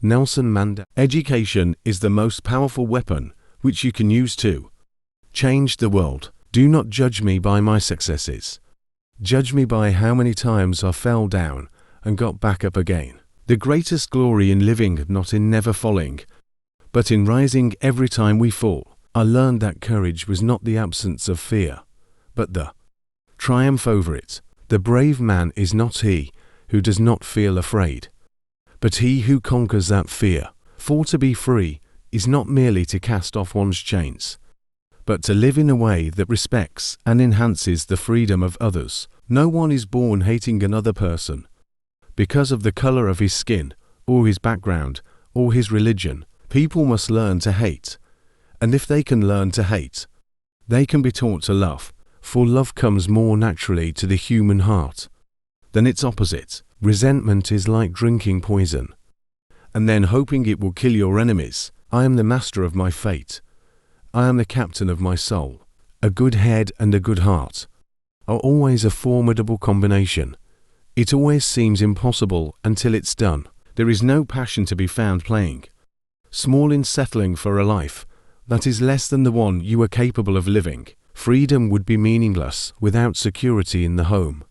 Nelson Mandela. Education is the most powerful weapon which you can use to change the world. Do not judge me by my successes. Judge me by how many times I fell down and got back up again. The greatest glory in living, not in never falling, but in rising every time we fall. I learned that courage was not the absence of fear, but the triumph over it. The brave man is not he who does not feel afraid, but he who conquers that fear. For to be free is not merely to cast off one's chains, but to live in a way that respects and enhances the freedom of others. No one is born hating another person because of the color of his skin, or his background, or his religion. People must learn to hate, and if they can learn to hate, they can be taught to love, for love comes more naturally to the human heart than its opposite. Resentment is like drinking poison, and then hoping it will kill your enemies. I am the master of my fate. I am the captain of my soul. A good head and a good heart are always a formidable combination. It always seems impossible until it's done. There is no passion to be found playing small in settling for a life that is less than the one you are capable of living. Freedom would be meaningless without security in the home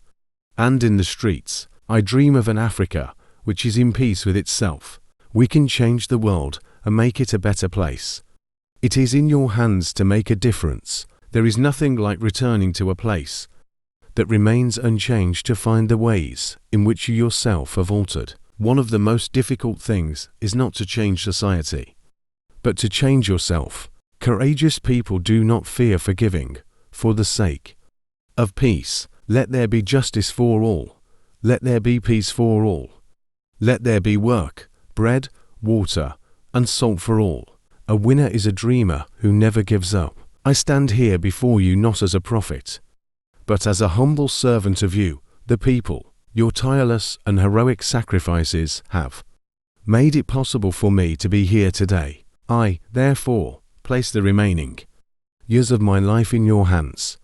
and in the streets. I dream of an Africa which is in peace with itself. We can change the world and make it a better place. It is in your hands to make a difference. There is nothing like returning to a place that remains unchanged to find the ways in which you yourself have altered. One of the most difficult things is not to change society, but to change yourself. Courageous people do not fear forgiving for the sake of peace. Let there be justice for all. Let there be peace for all. Let there be work, bread, water, and salt for all. A winner is a dreamer who never gives up. I stand here before you not as a prophet, but as a humble servant of you, the people. Your tireless and heroic sacrifices have made it possible for me to be here today. I, therefore, place the remaining years of my life in your hands.